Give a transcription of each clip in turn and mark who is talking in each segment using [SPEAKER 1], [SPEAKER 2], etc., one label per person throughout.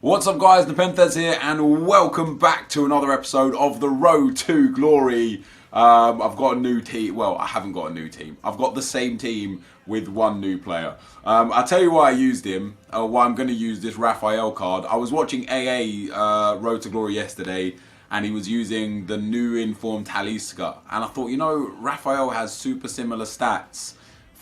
[SPEAKER 1] What's up guys, NepentheZ here and welcome back to another episode of The Road to Glory. I've got a new team. Well, I haven't got a new team. I've got the same team with one new player. I'll tell you why I used him, or why I'm going to use this Raphael card. I was watching AA Road to Glory yesterday and he was using the new informed Talisca. And I thought, you know, Raphael has super similar stats.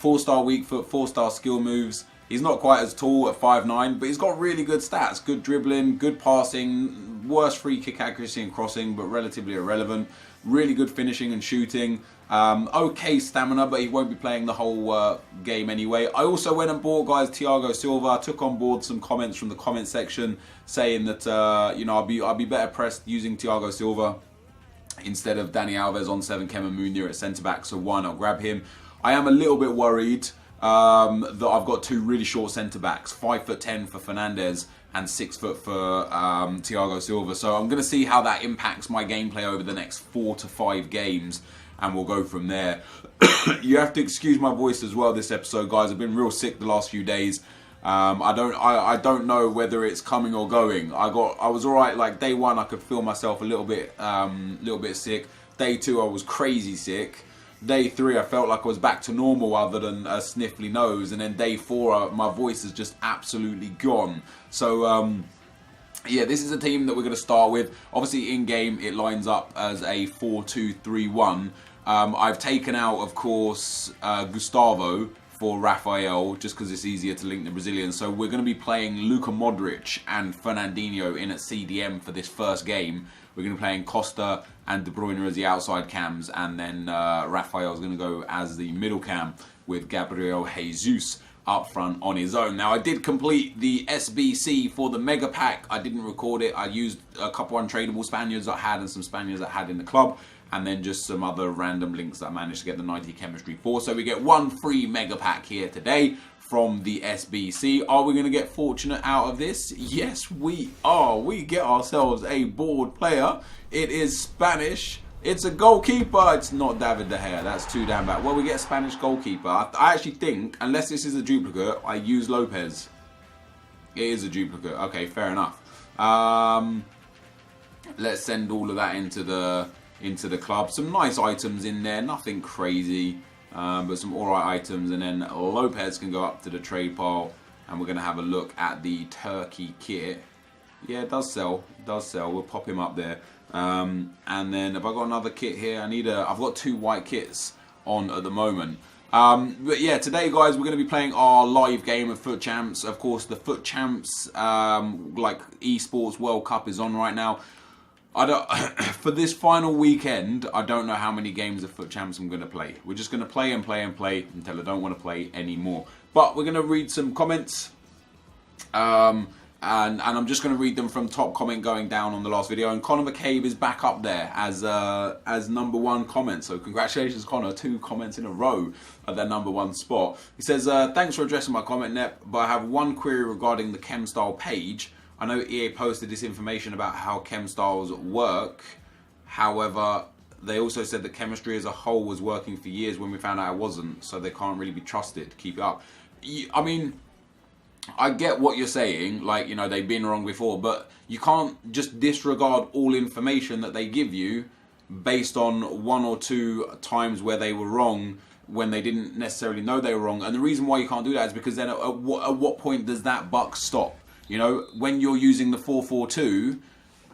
[SPEAKER 1] 4-star weak foot, 4-star skill moves. He's not quite as tall at 5'9", but he's got really good stats. Good dribbling, good passing, worse free kick accuracy and crossing, but relatively irrelevant. Really good finishing and shooting. Okay stamina, but he won't be playing the whole game anyway. I also went and bought, guys, Thiago Silva. I took on board some comments from the comment section saying that, you know, I'll be better pressed using Thiago Silva instead of Dani Alves on 7, Kevin Munir at centre-back, so why not grab him? I am a little bit worried that I've got two really short centre-backs, 5'10" for Fernandez and 6 foot for Thiago Silva. So I'm going to see how that impacts my gameplay over the next 4 to 5 games, and we'll go from there. You have to excuse my voice as well this episode, guys. I've been real sick the last few days. I don't know whether it's coming or going. I was alright. Like day 1, I could feel myself a little bit sick. Day 2, I was crazy sick. Day 3, I felt like I was back to normal other than a sniffly nose. And then day 4, my voice is just absolutely gone. So, yeah, this is a team that we're going to start with. Obviously, in-game, it lines up as a 4-2-3-1. I've taken out, of course, Gustavo for Raphael, just because it's easier to link the Brazilians. So we're going to be playing Luka Modric and Fernandinho in at CDM for this first game. We're going to be playing Costa and De Bruyne as the outside cams, and then Raphael's going to go as the middle cam with Gabriel Jesus up front on his own. Now, I did complete the SBC for the Mega Pack. I didn't record it. I used a couple untradeable Spaniards I had and some Spaniards I had in the club, and then just some other random links that I managed to get the 90 chemistry for. So we get one free Mega Pack here today from the SBC. Are we going to get fortunate out of this? Yes, we are. We get ourselves a board player. It is Spanish. It's a goalkeeper. It's not David De Gea. That's too damn bad. Well, we get a Spanish goalkeeper. I actually think, unless this is a duplicate, I use Lopez. It is a duplicate. Okay, fair enough. Let's send all of that into the club. Some nice items in there. Nothing crazy. But some alright items, and then Lopez can go up to the trade pile, and we're going to have a look at the Turkey kit. Yeah, it does sell. It does sell. We'll pop him up there. And then have I got another kit here? I've got 2 white kits on at the moment. But yeah, today, guys, we're going to be playing our live game of Foot Champs. Of course, the Foot Champs, like Esports World Cup is on right now. For this final weekend, I don't know how many games of Foot Champs I'm going to play. We're just going to play and play and play until I don't want to play anymore. But we're going to read some comments. And I'm just going to read them from top comment going down on the last video. And Connor McCabe is back up there as #1 comment. So congratulations, Connor. 2 comments in a row at that #1 spot. He says, thanks for addressing my comment, Nep, but I have one query regarding the chem style page. I know EA posted this information about how chem styles work. However, they also said that chemistry as a whole was working for years when we found out it wasn't, so they can't really be trusted. Keep it up. I mean, I get what you're saying, like, you know, they've been wrong before, but you can't just disregard all information that they give you based on 1 or 2 times where they were wrong when they didn't necessarily know they were wrong. And the reason why you can't do that is because then at what point does that buck stop? You know, when you're using the 4-4-2,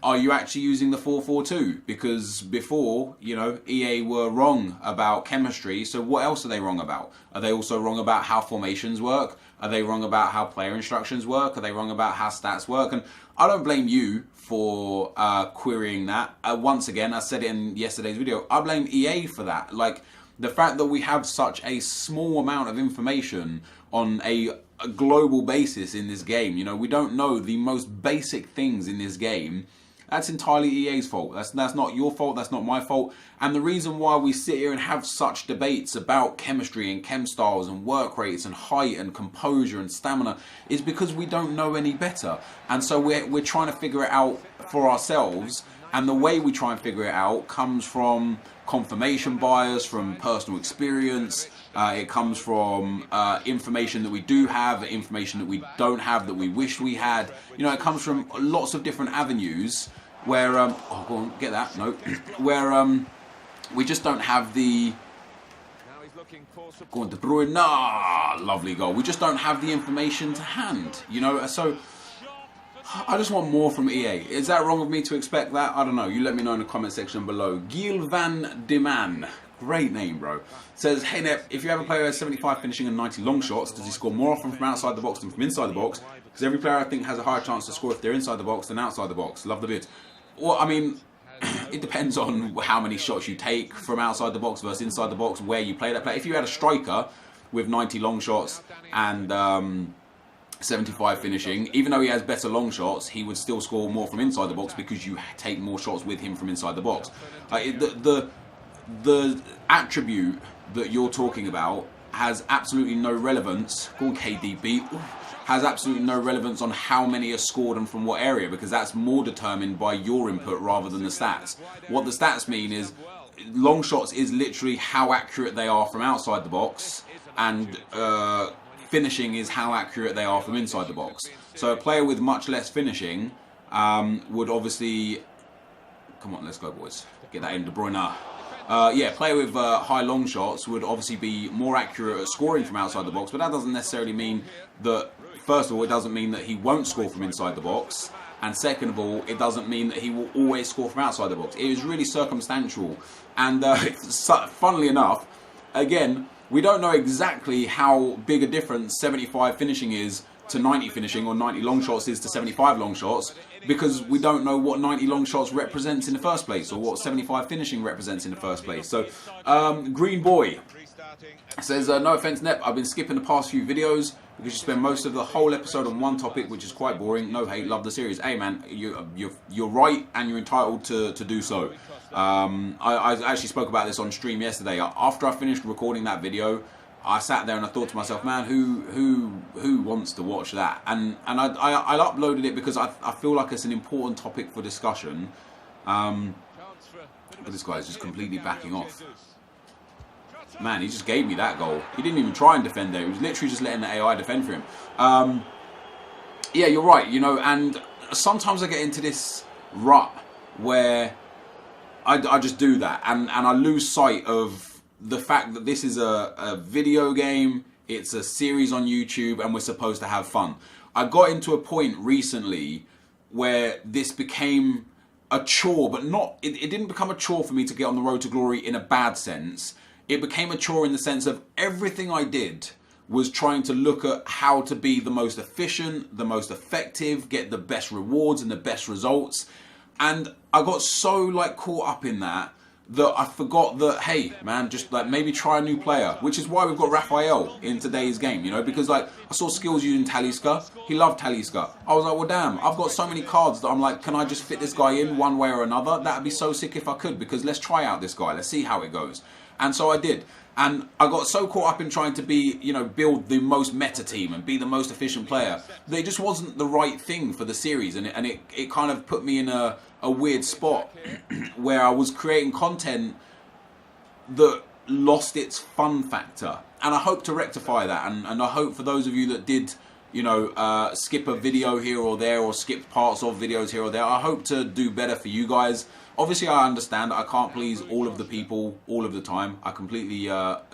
[SPEAKER 1] are you actually using the 4-4-2? Because before, you know, EA were wrong about chemistry, so what else are they wrong about? Are they also wrong about how formations work? Are they wrong about how player instructions work? Are they wrong about how stats work? And I don't blame you for querying that. Once again, I said it in yesterday's video, I blame EA for that. Like, the fact that we have such a small amount of information on a global basis in this game. You know, we don't know the most basic things in this game. That's entirely EA's fault. That's not your fault. That's not my fault. And the reason why we sit here and have such debates about chemistry and chem styles and work rates and height and composure and stamina is because we don't know any better. And so we're trying to figure it out for ourselves. And the way we try and figure it out comes from confirmation bias, from personal experience. It comes from information that we do have, information that we don't have, that we wish we had. You know, it comes from lots of different avenues where, oh, go on, get that, no, where we just don't have the, go on, De Bruyne, lovely goal. We just don't have the information to hand, you know, so I just want more from EA. Is that wrong of me to expect that? I don't know. You let me know in the comment section below. Giel van de Man. Great name, bro. Says, hey Nep, if you have a player who has 75 finishing and 90 long shots, does he score more often from outside the box than from inside the box? Because every player I think has a higher chance to score if they're inside the box than outside the box. Love the vid. Well, I mean, it depends on how many shots you take from outside the box versus inside the box, where you play that player. If you had a striker with 90 long shots and 75 finishing, even though he has better long shots, he would still score more from inside the box because you take more shots with him from inside the box. The attribute that you're talking about has absolutely no relevance. Go on, KDB. Has absolutely no relevance on how many are scored and from what area, because that's more determined by your input rather than the stats. What the stats mean is long shots is literally how accurate they are from outside the box, and finishing is how accurate they are from inside the box. So a player with much less finishing would obviously, come on, let's go boys, get that in, De Bruyne. Yeah, player with high long shots would obviously be more accurate at scoring from outside the box, but that doesn't necessarily mean that, first of all, it doesn't mean that he won't score from inside the box, and second of all, it doesn't mean that he will always score from outside the box. It is really circumstantial, and funnily enough, again, we don't know exactly how big a difference 75 finishing is to 90 finishing, or 90 long shots is to 75 long shots, because we don't know what 90 long shots represents in the first place, or what 75 finishing represents in the first place. So, Green Boy says, no offense, Nep, I've been skipping the past few videos because you spend most of the whole episode on one topic, which is quite boring. No hate, love the series. Hey man, you're right, and you're entitled to do so. I actually spoke about this on stream yesterday. After I finished recording that video, I sat there and I thought to myself, man, who wants to watch that? And I uploaded it because I feel like it's an important topic for discussion. But this guy's just completely backing off. Man, he just gave me that goal. He didn't even try and defend there. He was literally just letting the AI defend for him. Yeah, you're right, you know, and sometimes I get into this rut where I just do that, and I lose sight of the fact that this is a video game, it's a series on YouTube, and we're supposed to have fun. I got into a point recently where this became a chore, but not, it didn't become a chore for me to get on the road to glory in a bad sense. It became a chore in the sense of everything I did was trying to look at how to be the most efficient, the most effective, get the best rewards and the best results. And I got so like caught up in that I forgot that, hey man, just like maybe try a new player, which is why we've got Raphael in today's game, you know, because like I saw Skills using Talisca, he loved Talisca. I was like, well damn, I've got so many cards that I'm like, can I just fit this guy in one way or another? That'd be so sick if I could, because let's try out this guy, let's see how it goes. And so I did. And I got so caught up in trying to be, you know, build the most meta team and be the most efficient player that it just wasn't the right thing for the series. And it kind of put me in a weird spot where I was creating content that lost its fun factor. And I hope to rectify that. And I hope for those of you that did, you know, skip a video here or there, or skip parts of videos here or there, I hope to do better for you guys. Obviously, I understand I can't please all of the people all of the time. I completely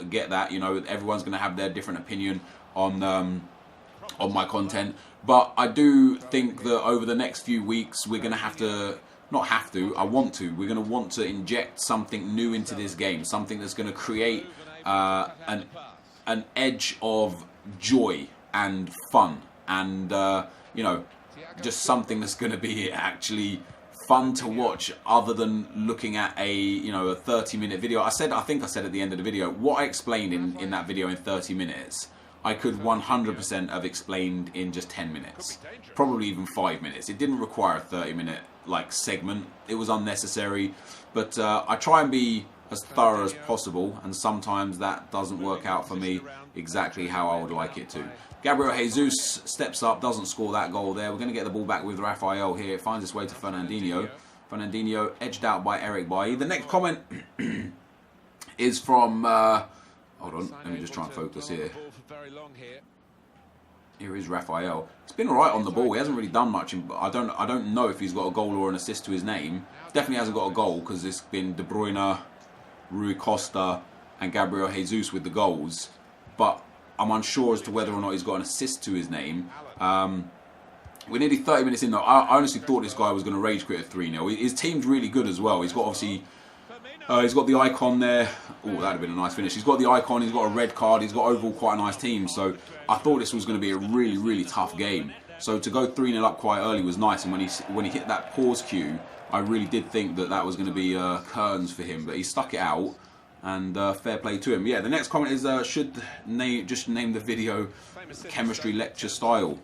[SPEAKER 1] get that. You know, everyone's going to have their different opinion on my content. But I do think that over the next few weeks, we're going to have to, not have to, I want to, we're going to want to inject something new into this game. Something that's going to create an edge of joy and fun. And, you know, just something that's going to be actually fun to watch, other than looking at a, you know, a 30-minute video. I think I said at the end of the video, what I explained in that video in 30 minutes, I could 100% have explained in just 10 minutes. Probably even 5 minutes. It didn't require a 30-minute, like, segment. It was unnecessary. But I try and be as thorough as possible, and sometimes that doesn't work out for me exactly how I would like it to. Gabriel Jesus steps up, doesn't score that goal there. We're going to get the ball back with Raphael here. It finds its way to Fernandinho. Fernandinho edged out by Eric Bailly. The next comment is from... hold on, let me just try and focus here. Here is Raphael. He's been alright on the ball. He hasn't really done much. I don't know if he's got a goal or an assist to his name. Definitely hasn't got a goal because it's been De Bruyne, Rui Costa and Gabriel Jesus with the goals. But I'm unsure as to whether or not he's got an assist to his name. We're nearly 30 minutes in though. I honestly thought this guy was going to rage quit at 3-0. His team's really good as well. He's got obviously... he's got the icon there. Oh, that would have been a nice finish. He's got the icon, he's got a red card, he's got overall quite a nice team. So I thought this was going to be a really, really tough game. So to go 3-0 up quite early was nice. And when he hit that pause cue, I really did think that that was going to be curtains for him. But he stuck it out, and fair play to him. Yeah, the next comment is just name the video Chemistry Lecture Style.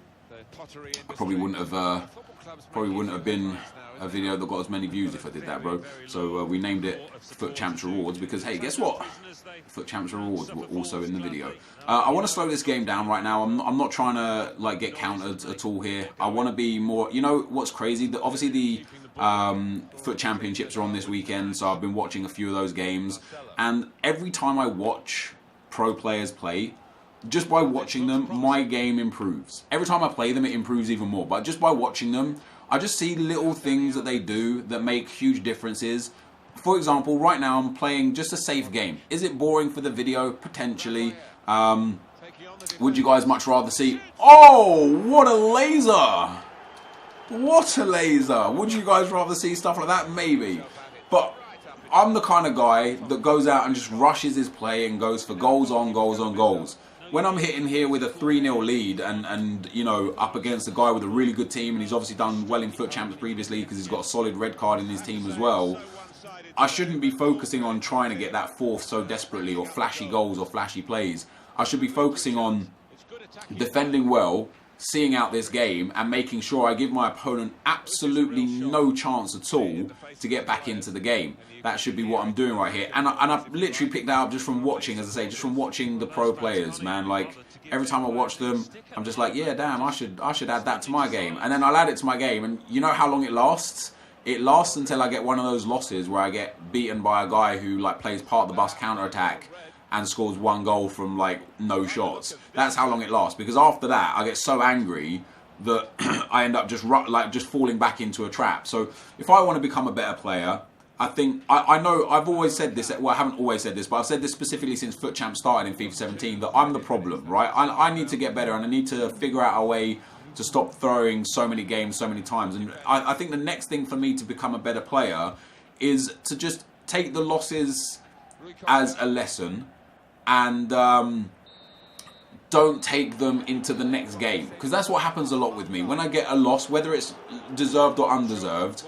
[SPEAKER 1] Probably wouldn't have been a video that got as many views if I did that, bro. So we named it Foot Champs Rewards because, hey, guess what? Foot Champs Rewards were also in the video. I want to slow this game down right now. I'm not trying to like get countered at all here. I want to be more... You know what's crazy? Obviously the Foot Championships are on this weekend, so I've been watching a few of those games. And every time I watch pro players play, just by watching them, my game improves. Every time I play them, it improves even more. But just by watching them, I just see little things that they do that make huge differences. For example, right now I'm playing just a safe game. Is it boring for the video? Potentially. Would you guys much rather see... Oh, what a laser! What a laser! Would you guys rather see stuff like that? Maybe. But I'm the kind of guy that goes out and just rushes his play and goes for goals on goals on goals. When I'm hitting here with a 3-0 lead and you know, up against a guy with a really good team, and he's obviously done well in Foot Champs previously because he's got a solid red card in his team as well, I shouldn't be focusing on trying to get that fourth so desperately, or flashy goals or flashy plays. I should be focusing on defending well, seeing out this game, and making sure I give my opponent absolutely no chance at all to get back into the game. That should be what I'm doing right here. And I've literally picked that up just from watching, as I say, just from watching the pro players, man. Like, every time I watch them, I'm just like, yeah, damn, I should add that to my game. And then I'll add it to my game, and you know how long it lasts? It lasts until I get one of those losses where I get beaten by a guy who like plays part of the bus counter-attack and scores one goal from like no shots. That's how long it lasts, because after that I get so angry that I end up just falling back into a trap. So if I want to become a better player, I think, I know I've always said this, well I haven't always said this, but I've said this specifically since Foot Champ started in FIFA 17, that I'm the problem, right? I need to get better, and I need to figure out a way to stop throwing so many games so many times. And I think the next thing for me to become a better player is to just take the losses as a lesson, and don't take them into the next game, because that's what happens a lot with me. When I get a loss, whether it's deserved or undeserved,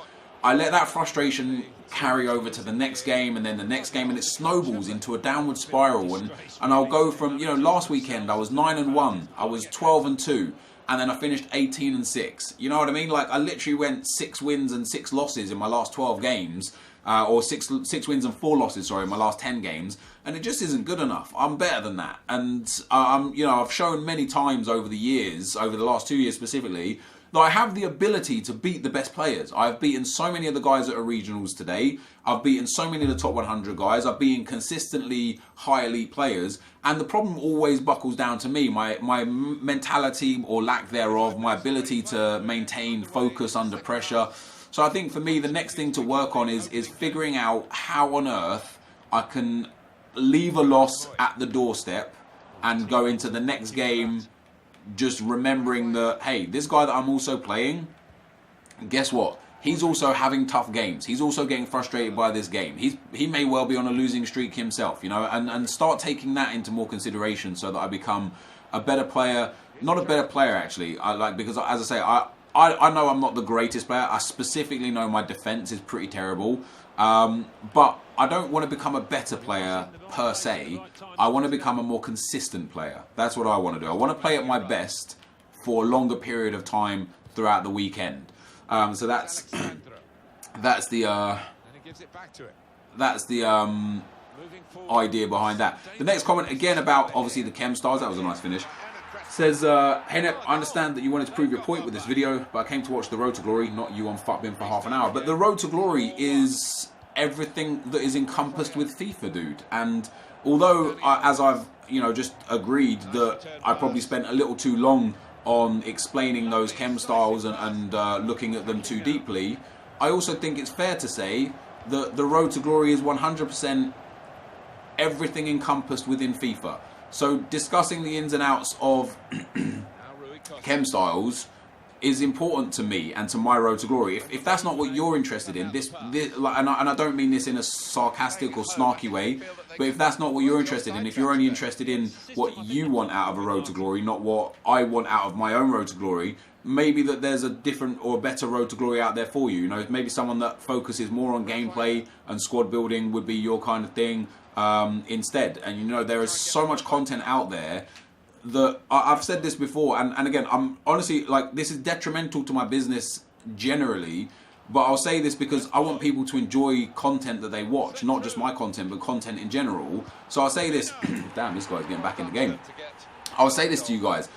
[SPEAKER 1] I let that frustration carry over to the next game, and then the next game, and it snowballs into a downward spiral. And I'll go from, you know, last weekend I was 9-1, I was 12-2, and then I finished 18-6. You know what I mean? Like, I literally went 6 wins and 6 losses in my last 12 games. Or six wins and 4 losses, sorry, in my last 10 games, and it just isn't good enough. I'm better than that, and you know, I've shown many times over the years, over the last 2 years specifically, that I have the ability to beat the best players. I've beaten so many of the guys that are regionals today. I've beaten so many of the top 100 guys. I've beaten consistently high elite players, and the problem always buckles down to me, my mentality or lack thereof, my ability to maintain focus under pressure. So I think for me, the next thing to work on is figuring out how on earth I can leave a loss at the doorstep and go into the next game just remembering that, hey, this guy that I'm also playing, guess what? He's also having tough games. He's also getting frustrated by this game. He may well be on a losing streak himself, you know, and start taking that into more consideration so that I become a better player. Not a better player, actually, because as I say, I know I'm not the greatest player. I specifically know my defense is pretty terrible. But I don't want to become a better player per se. I want to become a more consistent player. That's what I want to do. I want to play at my best for a longer period of time throughout the weekend. So that's the idea behind that. The next comment again about obviously the chem stars. That was a nice finish. Says, hey Nep, I understand that you wanted to prove your point with this video, but I came to watch the Road to Glory, not you on Fuckbin for half an hour. But the Road to Glory is everything that is encompassed with FIFA, dude. And although, as I've, just agreed that I probably spent a little too long on explaining those chem styles and looking at them too deeply, I also think it's fair to say that the Road to Glory is 100% everything encompassed within FIFA. So discussing the ins and outs of chem styles is important to me and to my Road to Glory. If that's not what you're interested in, and I don't mean this in a sarcastic or snarky way, but if that's not what you're interested in, if you're only interested in what you want out of a Road to Glory, not what I want out of my own Road to Glory, maybe that there's a different or a better Road to Glory out there for you. Maybe someone that focuses more on gameplay and squad building would be your kind of thing. Instead, and there is so much content out there that I've said this before, and again, I'm honestly, like, this is detrimental to my business generally, but I'll say this because I want people to enjoy content that they watch, not just my content, but content in general. So I'll say this. Damn, this guy's getting back in the game. I'll say this to you guys: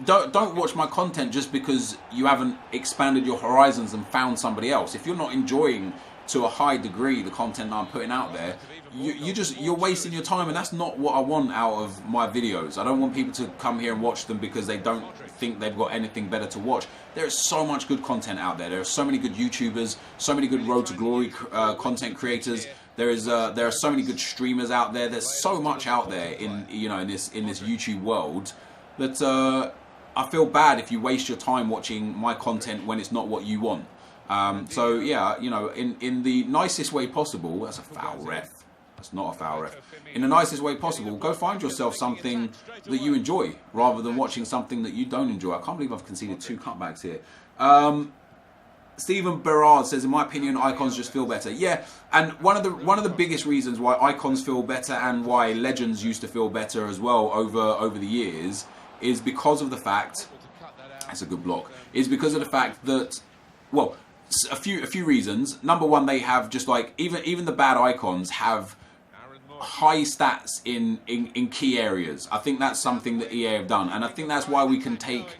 [SPEAKER 1] don't watch my content just because you haven't expanded your horizons and found somebody else. If you're not enjoying to a high degree the content that I'm putting out there, you're wasting your time, and that's not what I want out of my videos. I don't want people to come here and watch them because they don't think they've got anything better to watch. There is so much good content out there. There are so many good YouTubers, so many good Road to Glory content creators. There are so many good streamers out there. There's so much out there in this YouTube world that I feel bad if you waste your time watching my content when it's not what you want. So yeah, in the nicest way possible. That's a foul, ref. That's not a foul, ref. In the nicest way possible, go find yourself something that you enjoy rather than watching something that you don't enjoy. I can't believe I've conceded 2 cutbacks here. Stephen Berard says, in my opinion, icons just feel better. Yeah, and one of the biggest reasons why icons feel better and why legends used to feel better as well over the years is because of the fact, that's a good block, is because of the fact that, well, a few reasons. Number one, they have just like, even the bad icons have high stats in key areas. I think that's something that EA have done, and I think that's why we can take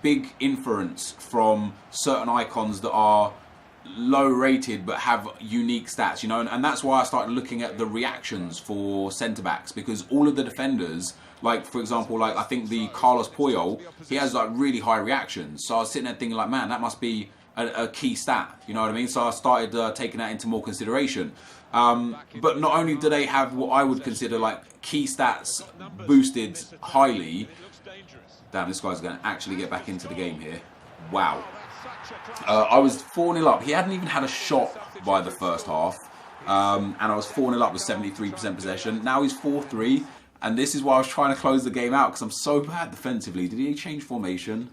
[SPEAKER 1] big inference from certain icons that are low rated but have unique stats, and that's why I started looking at the reactions for centre backs, because all of the defenders, like for example, like I think the Carlos Puyol, he has like really high reactions. So I was sitting there thinking like, man, that must be a key stat, you know what I mean? So I started taking that into more consideration. But not only do they have what I would consider like key stats boosted highly. Damn, this guy's going to actually get back into the game here. Wow. I was 4-0 up. He hadn't even had a shot by the first half. And I was 4-0 up with 73% possession. Now he's 4-3. And this is why I was trying to close the game out, because I'm so bad defensively. Did he change formation?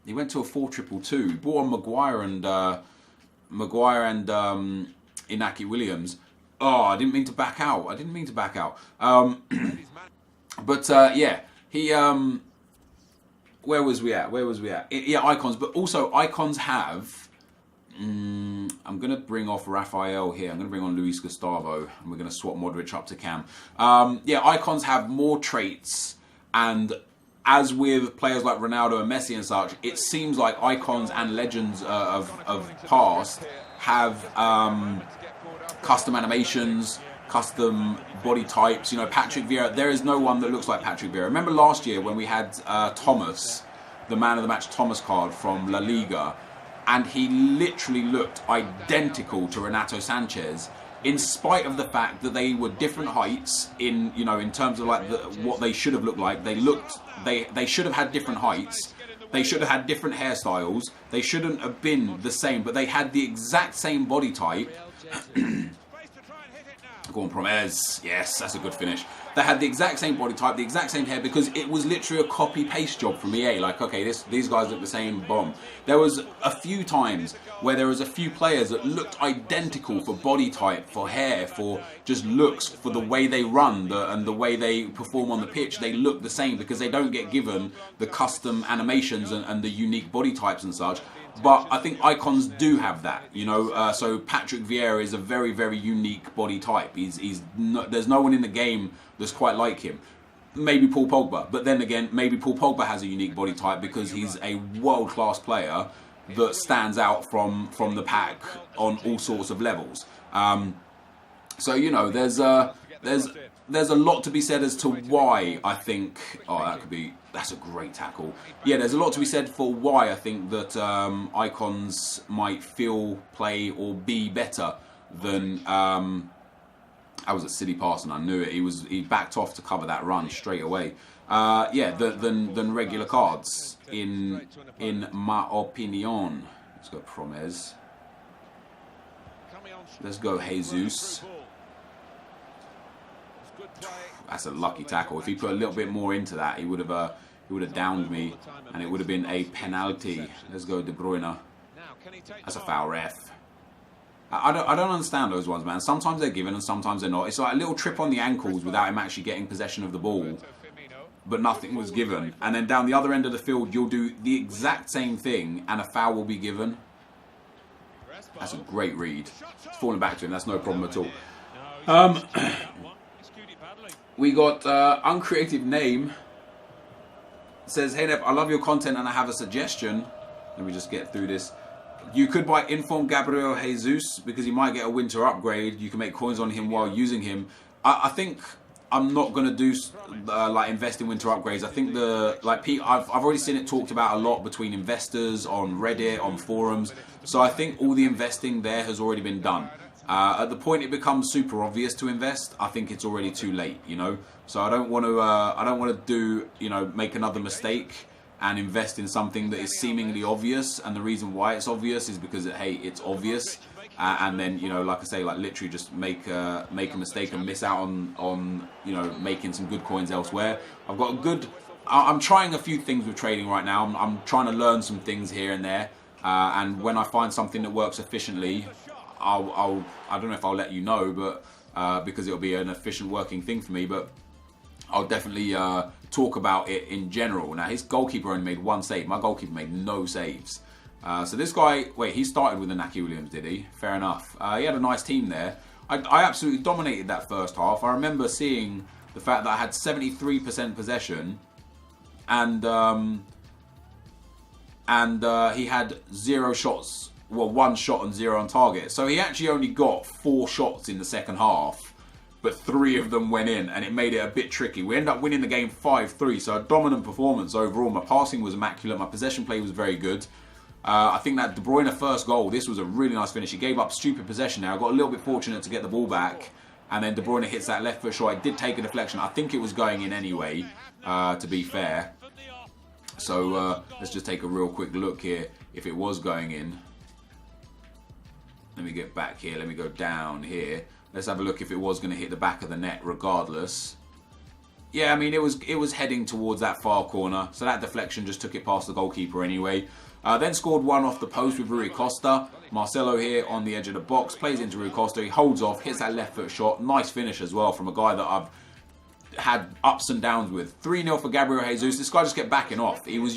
[SPEAKER 1] He went to a 4-2-2. Brought on Maguire and Inaki Williams. Oh, I didn't mean to back out. Yeah, he... Where was we at? Yeah, icons. But also, icons have... I'm going to bring off Raphael here. I'm going to bring on Luis Gustavo. And we're going to swap Modric up to Cam. Yeah, icons have more traits. And as with players like Ronaldo and Messi and such, it seems like icons and legends of past have custom animations, custom body types. Patrick Vieira, there is no one that looks like Patrick Vieira. Remember last year when we had Thomas, the man of the match Thomas card from La Liga, and he literally looked identical to Renato Sanchez, in spite of the fact that they were different heights in terms of like what they should have looked like. They should have had different heights. They should have had different hairstyles. They shouldn't have been the same, but they had the exact same body type. Go on, Promes. Yes, that's a good finish. They had the exact same body type, the exact same hair, because it was literally a copy-paste job from EA. Like, okay, these guys look the same, bomb. There was a few times where there was a few players that looked identical for body type, for hair, for just looks, for the way they run and the way they perform on the pitch. They look the same because they don't get given the custom animations and the unique body types and such. But I think icons do have that, so Patrick Vieira is a very, very unique body type. There's no one in the game that's quite like him. maybe Paul Pogba. But then again, maybe Paul Pogba has a unique body type because he's a world-class player that stands out from the pack on all sorts of levels. So, you know, there's a lot to be said as to why I think... Oh, that's a great tackle. Yeah, there's a lot to be said for why I think that icons might feel, play, or be better than... I was at City Pass and I knew it. He backed off to cover that run straight away. Yeah, than regular cards, in my opinion. Let's go Promes. Let's go Jesus. That's a lucky tackle. If he put a little bit more into that, he would have downed me, and it would have been a penalty. Let's go De Bruyne. That's a foul, ref. I don't understand those ones, man. Sometimes they're given and sometimes they're not. It's like a little trip on the ankles without him actually getting possession of the ball, but nothing was given. And then down the other end of the field, you'll do the exact same thing and a foul will be given. That's a great read. It's falling back to him. That's no problem at all. We got uncreative name. It says, "Hey Nep, I love your content and I have a suggestion." Let me just get through this. You could buy Inform Gabriel Jesus because you might get a winter upgrade. You can make coins on him while using him. I think I'm not going to do like invest in winter upgrades. I think I've already seen it talked about a lot between investors on Reddit, on forums. So I think all the investing there has already been done. At the point it becomes super obvious to invest, I think it's already too late, you know. So I don't want to do, you know, make another mistake and invest in something that is seemingly obvious, and the reason why it's obvious is because hey, it's obvious, and then, you know, like I say, like literally just make a mistake and miss out on you know, making some good coins elsewhere. I'm trying a few things with trading right now. I'm trying to learn some things here and there, and when I find something that works efficiently, I don't know if I'll let you know, but because it'll be an efficient working thing for me, but I'll definitely talk about it in general. Now, his goalkeeper only made one save. My goalkeeper made no saves. So this guy, wait, he started with Inaki Williams, did he? Fair enough. He had a nice team there. I absolutely dominated that first half. I remember seeing the fact that I had 73% possession, and he had 0 shots. Well, 1 shot and 0 on target. So he actually only got 4 shots in the second half, but 3 of them went in, and it made it a bit tricky. We ended up winning the game 5-3, so a dominant performance overall. My passing was immaculate, my possession play was very good. I think that De Bruyne first goal, this was a really nice finish. He gave up stupid possession there. I got a little bit fortunate to get the ball back, and then De Bruyne hits that left foot shot. It did take a deflection. I think it was going in anyway, to be fair. So let's just take a real quick look here if it was going in. Let me get back here. Let me go down here. Let's have a look if it was going to hit the back of the net regardless. Yeah, I mean, it was heading towards that far corner. So that deflection just took it past the goalkeeper anyway. Then scored one off the post with Rui Costa. Marcelo here on the edge of the box. Plays into Rui Costa. He holds off. Hits that left foot shot. Nice finish as well from a guy that I've had ups and downs with. 3-0 for Gabriel Jesus. This guy just kept backing off. He was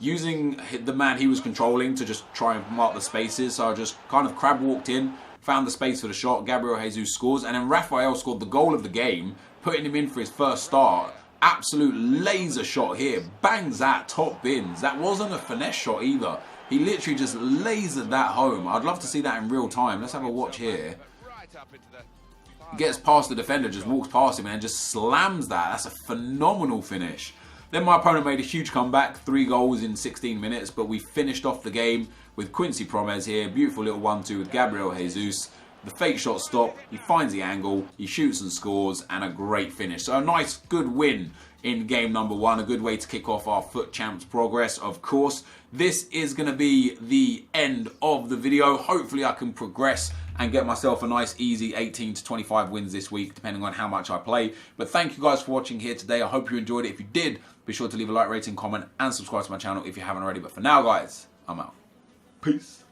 [SPEAKER 1] using the man he was controlling to just try and mark the spaces. So I just kind of crab walked in, found the space for the shot. Gabriel Jesus scores, and then Rafael scored the goal of the game, putting him in for his first start. Absolute laser shot here. Bangs that, top bins. That wasn't a finesse shot either. He literally just lasered that home. I'd love to see that in real time. Let's have a watch here. Gets past the defender, just walks past him and then just slams that. That's a phenomenal finish. Then my opponent made a huge comeback, 3 goals in 16 minutes, but we finished off the game with Quincy Promes here. Beautiful little 1-2 with Gabriel Jesus. The fake shot stop, he finds the angle, he shoots and scores, and a great finish. So a nice, good win in game number 1. A good way to kick off our Foot Champs progress, of course. This is going to be the end of the video. Hopefully I can progress and get myself a nice, easy 18 to 25 wins this week, depending on how much I play. But thank you guys for watching here today. I hope you enjoyed it. If you did, be sure to leave a like, rating, comment, and subscribe to my channel if you haven't already. But for now, guys, I'm out. Peace.